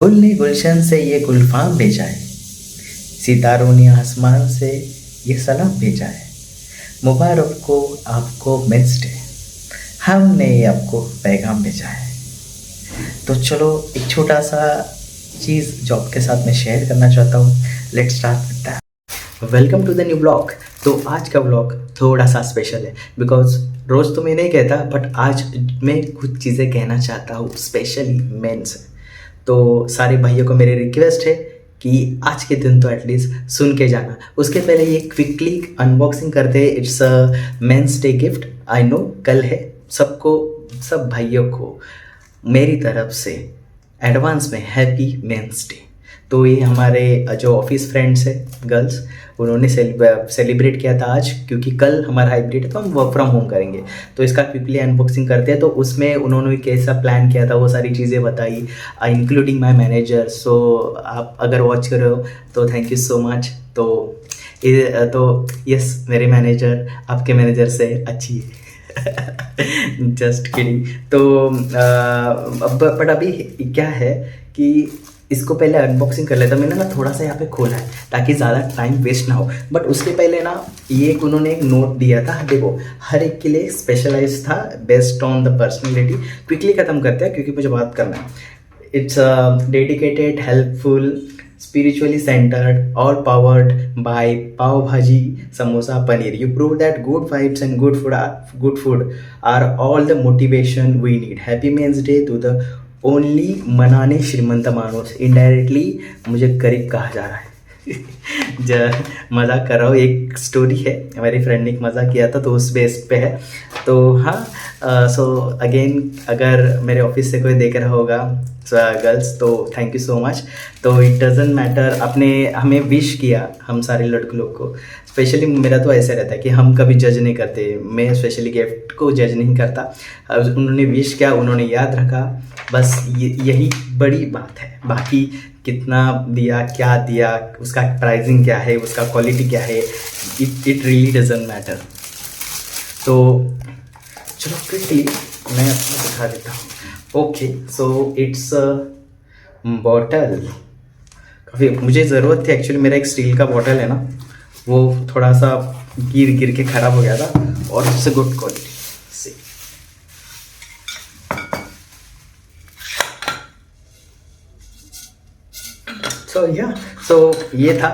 गुल ने गुलशन से ये गुलफाम भेजा है, सितारों ने आसमान से ये सलाम भेजा है। मुबारक को आपको मेंस डे, हमने आपको पैगाम भेजा है। तो चलो एक छोटा सा चीज़ जो आपके साथ में शेयर करना चाहता हूँ। Let's start with that. Welcome to the new blog. तो आज का ब्लॉग थोड़ा सा स्पेशल है बिकॉज रोज़ तो मैं नहीं कहता, बट आज मैं कुछ चीज़ें कहना चाहता हूँ स्पेशली मेंस। तो सारे भाइयों को मेरी रिक्वेस्ट है कि आज के दिन तो एटलीस्ट सुन के जाना। उसके पहले ये क्विकली अनबॉक्सिंग करते हैं। It's a men's day gift. I know कल है, सबको सब भाइयों को मेरी तरफ से एडवांस में हैप्पी मेंस डे। तो ये हमारे जो ऑफिस फ्रेंड्स हैं गर्ल्स, उन्होंने सेलिब्रेट किया था आज, क्योंकि कल हमारा हाइब्रिड है तो हम वर्क फ्रॉम होम करेंगे। तो इसका क्विकली अनबॉक्सिंग करते हैं। तो उसमें उन्होंने कैसा प्लान किया था वो सारी चीज़ें बताई, इंक्लूडिंग माय मैनेजर। सो आप अगर वॉच कर रहे हो तो थैंक यू सो मच। तो यस, मेरे मैनेजर आपके मैनेजर से अच्छी है। Just kidding. तो बट अभी क्या है कि इसको पहले अनबॉक्सिंग कर लेता। मैंने ना थोड़ा सा यहाँ पे खोला है ताकि ज़्यादा टाइम वेस्ट ना हो। बट उसके पहले ना ये उन्होंने एक नोट दिया था, देखो हर एक के लिए स्पेशलाइज था based on the personality. Quickly ख़त्म करते हैं क्योंकि मुझे बात करना है। It's dedicated, helpful, spiritually centered, all powered by pav bhaji, samosa, paneer. You prove that good vibes and good food are all the motivation we need. Happy Men's Day to the only मनाने श्रीमंत मानुस। Indirectly मुझे गरीब कहा जा रहा है। मज़ाक कर रहा हूँ, एक स्टोरी है, मेरी फ्रेंड ने एक मज़ाक किया था तो उस बेस पे है। तो हाँ, सो अगेन अगर मेरे ऑफिस से कोई देख रहा होगा गर्ल्स तो थैंक यू सो मच। तो इट डजेंट मैटर, आपने हमें विश किया, हम सारे लड़के लोग को। स्पेशली मेरा तो ऐसे रहता है कि हम कभी जज नहीं करते, मैं स्पेशली गिफ्ट को जज नहीं करता। उन्होंने विश किया, उन्होंने याद रखा, बस यही बड़ी बात है। बाकी कितना दिया, क्या दिया, उसका प्राइसिंग क्या है, उसका क्वालिटी क्या है, इट रियली डजेंट मैटर। तो चलो क्विकली मैं आपको दिखा देता हूँ। Okay, so it's bottle. काफ़ी मुझे ज़रूरत थी एक्चुअली। मेरा एक स्टील का बॉटल है ना, वो थोड़ा सा गिर के ख़राब हो गया था, और इट्स गुड क्वालिटी से। सो ये था।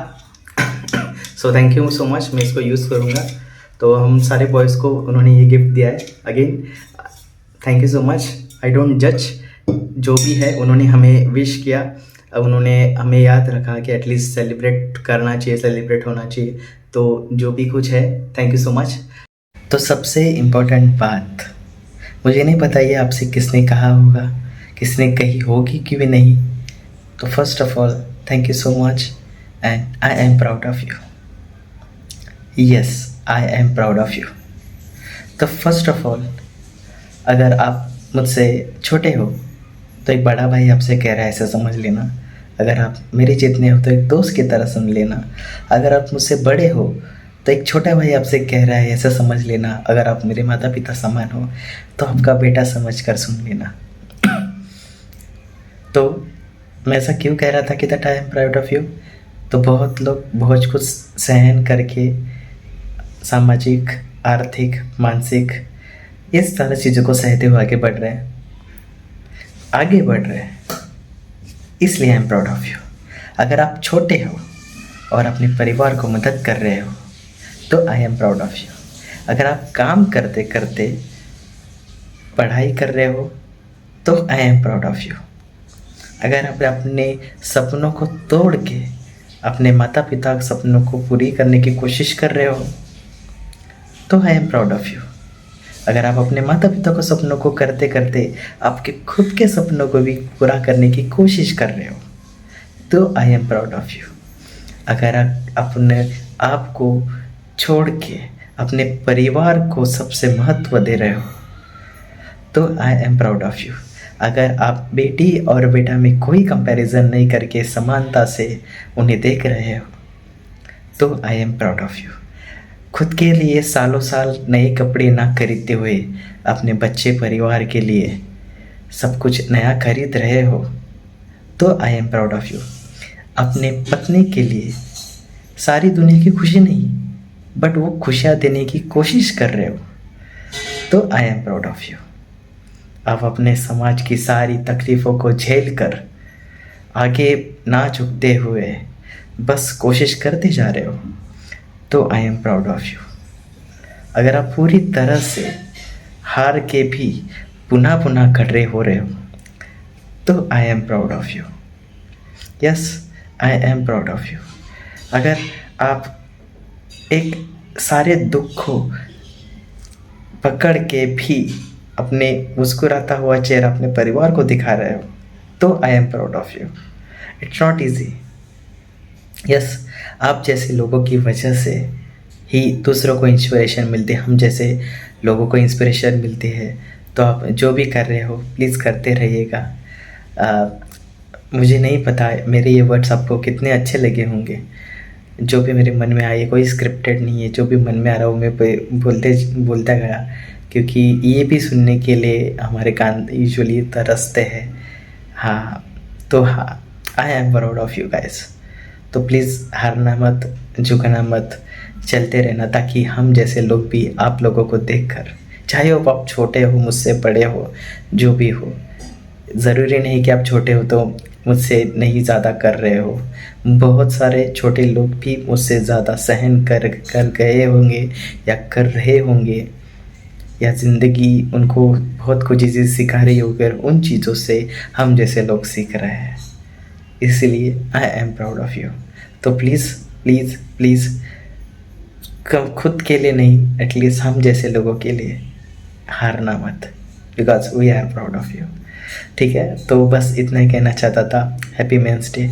So thank you so much, मैं इसको यूज़ करूँगा। तो हम सारे बॉयज़ को उन्होंने ये गिफ्ट दिया है। Again thank you so much. I don't जज, जो भी है उन्होंने हमें विश किया, उन्होंने हमें याद रखा कि एटलीस्ट सेलिब्रेट करना चाहिए, सेलिब्रेट होना चाहिए। तो जो भी कुछ है, थैंक यू सो मच। तो सबसे इम्पोर्टेंट बात, मुझे नहीं पता ये आपसे किसने कहा होगा, किसने कही होगी कि भी नहीं। तो first of all thank you so much and I am proud of you. Yes, I am proud of you. तो फर्स्ट ऑफ ऑल, अगर आप मुझसे छोटे हो तो एक बड़ा भाई आपसे कह रहा है ऐसा समझ लेना। अगर आप मेरे जितने हो तो एक दोस्त की तरह समझ लेना। अगर आप मुझसे बड़े हो तो एक छोटा भाई आपसे कह रहा है ऐसा समझ लेना। अगर आप मेरे माता पिता समान हो तो आपका बेटा समझ कर सुन लेना। तो मैं ऐसा क्यों कह रहा था कि that I am proud of you? तो बहुत लोग बहुत कुछ सहन करके सामाजिक, आर्थिक, मानसिक, ये सारी चीज़ों को सहते हुए आगे बढ़ रहे हैं, इसलिए आई एम प्राउड ऑफ यू। अगर आप छोटे हो और अपने परिवार को मदद कर रहे हो तो आई एम प्राउड ऑफ यू। अगर आप काम करते करते पढ़ाई कर रहे हो तो आई एम प्राउड ऑफ यू। अगर आप अपने सपनों को तोड़ के अपने माता पिता के सपनों को पूरी करने की कोशिश कर रहे हो तो आई एम प्राउड ऑफ यू। अगर आप अपने माता पिता को सपनों को करते करते आपके खुद के सपनों को भी पूरा करने की कोशिश कर रहे हो तो आई एम प्राउड ऑफ यू। अगर आप अपने आप को छोड़ के अपने परिवार को सबसे महत्व दे रहे हो तो आई एम प्राउड ऑफ यू। अगर आप बेटी और बेटा में कोई कंपैरिजन नहीं करके समानता से उन्हें देख रहे हो तो आई एम प्राउड ऑफ यू। खुद के लिए सालों साल नए कपड़े ना खरीदते हुए अपने बच्चे परिवार के लिए सब कुछ नया खरीद रहे हो तो आई एम प्राउड ऑफ यू। अपने पत्नी के लिए सारी दुनिया की खुशी नहीं, बट वो खुशियाँ देने की कोशिश कर रहे हो, तो आई एम प्राउड ऑफ यू। आप अपने समाज की सारी तकलीफ़ों को झेल कर आगे ना झुकते हुए बस कोशिश करते जा रहे हो, तो आई एम प्राउड ऑफ यू। अगर आप पूरी तरह से हार के भी पुनः पुनः खड़े हो रहे हो, तो आई am proud of you. Yes, I am proud of you. अगर आप एक सारे दुख को पकड़ के भी अपने मुस्कुराता हुआ चेहरा अपने परिवार को दिखा रहे हो, तो आई am proud of you. It's not easy. Yes, आप जैसे लोगों की वजह से ही दूसरों को इंस्पिरेशन मिलती है, हम जैसे लोगों को इंस्पिरेशन मिलती है। तो आप जो भी कर रहे हो प्लीज़ करते रहिएगा। मुझे नहीं पता मेरे ये वर्ड्स आपको कितने अच्छे लगे होंगे। जो भी मेरे मन में आए, कोई स्क्रिप्टेड नहीं है, जो भी मन में आ रहा हूँ मैं बोलता गया, क्योंकि ये भी सुनने के लिए हमारे कान यूजुअली तरसते हैं। हाँ, तो हाँ, आई am proud of you guys. तो प्लीज़ हारना मत, झुकना मत, चलते रहना, ताकि हम जैसे लोग भी आप लोगों को देखकर, चाहे वो आप छोटे हो, मुझसे बड़े हो, जो भी हो, ज़रूरी नहीं कि आप छोटे हो तो मुझसे नहीं ज़्यादा कर रहे हो। बहुत सारे छोटे लोग भी मुझसे ज़्यादा सहन कर गए होंगे या कर रहे होंगे, या ज़िंदगी उनको बहुत कुछ चीज़ें सिखा रही होगी, और उन चीज़ों से हम जैसे लोग सीख रहे हैं। इसलिए आई एम प्राउड ऑफ यू। तो प्लीज़ प्लीज़ प्लीज़ खुद के लिए नहीं, एटलीस्ट हम जैसे लोगों के लिए हारना मत, because we are proud of you. ठीक है, तो बस इतना ही कहना चाहता था। Happy men's day.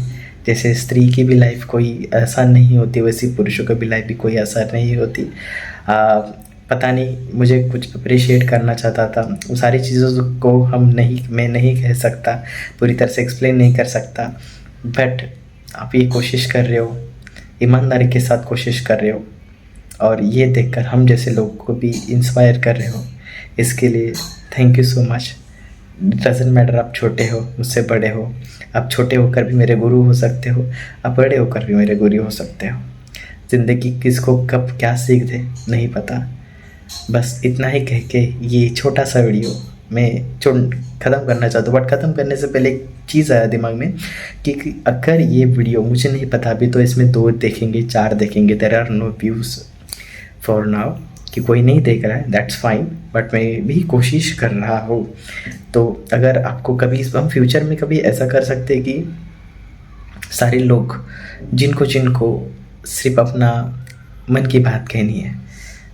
जैसे स्त्री की भी लाइफ कोई आसान नहीं होती, वैसी पुरुषों की भी लाइफ भी कोई आसान नहीं होती। पता नहीं, मुझे कुछ अप्रिशिएट करना चाहता था। वो सारी चीज़ों को मैं नहीं कह सकता, पूरी तरह से एक्सप्लेन नहीं कर सकता, बट आप ये कोशिश कर रहे हो, ईमानदारी के साथ कोशिश कर रहे हो, और ये देखकर हम जैसे लोगों को भी इंस्पायर कर रहे हो। इसके लिए thank you so much. Doesn't matter आप छोटे हो, मुझसे बड़े हो, आप छोटे होकर भी मेरे गुरु हो सकते हो, आप बड़े होकर भी मेरे गुरु हो सकते हो। ज़िंदगी किसको कब क्या सीख दे नहीं पता। बस इतना ही कह के ये छोटा सा वीडियो मैं ख़त्म करना चाहता हूँ। बट ख़त्म करने से पहले एक चीज़ आया दिमाग में कि अगर ये वीडियो, मुझे नहीं पता अभी तो इसमें 2 देखेंगे, 4 देखेंगे, there are no views for now, कि कोई नहीं देख रहा है, दैट्स फाइन, बट मैं भी कोशिश कर रहा हूँ। तो अगर आपको कभी, हम फ्यूचर में कभी ऐसा कर सकते हैं कि सारे लोग जिनको सिर्फ अपना मन की बात कहनी है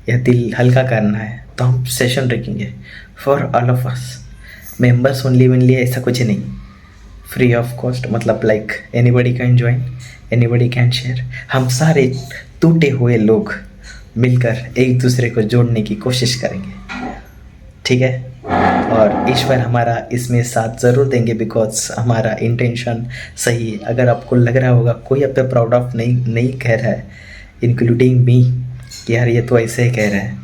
या दिल हल्का करना है, तो हम सेशन रखेंगे for all of us, members only ऐसा कुछ नहीं, फ्री ऑफ कॉस्ट, मतलब like anybody can join, anybody can share. हम सारे टूटे हुए लोग मिलकर एक दूसरे को जोड़ने की कोशिश करेंगे, ठीक है। और ईश्वर हमारा इसमें साथ ज़रूर देंगे, बिकॉज हमारा इंटेंशन सही है। अगर आपको लग रहा होगा कोई आप पे प्राउड ऑफ नहीं कह रहा है, इंक्लूडिंग मी, कि यार ये तो ऐसे ही कह रहा है,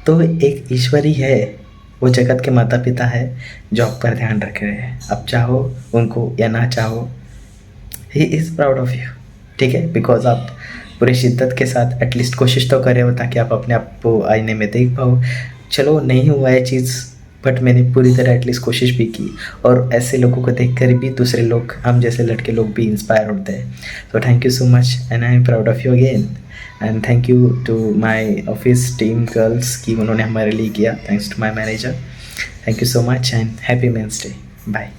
तो एक ईश्वर ही है, वो जगत के माता पिता है जो आप पर ध्यान रख रहे हैं। आप चाहो उनको या ना चाहो, he is proud of you, ठीक है। बिकॉज आप पूरी शिद्दत के साथ एटलीस्ट कोशिश तो करे हो, ताकि आप अपने आप को आईने में देख पाओ। चलो नहीं हुआ है चीज़, बट मैंने पूरी तरह एटलीस्ट कोशिश भी की, और ऐसे लोगों को देखकर भी दूसरे लोग, हम जैसे लड़के लोग भी इंस्पायर होते हैं। तो thank you so much, and I am proud of you again, and thank you to my office team girls कि उन्होंने हमारे लिए किया। Thanks to my manager, thank you so much, and happy men's day. Bye.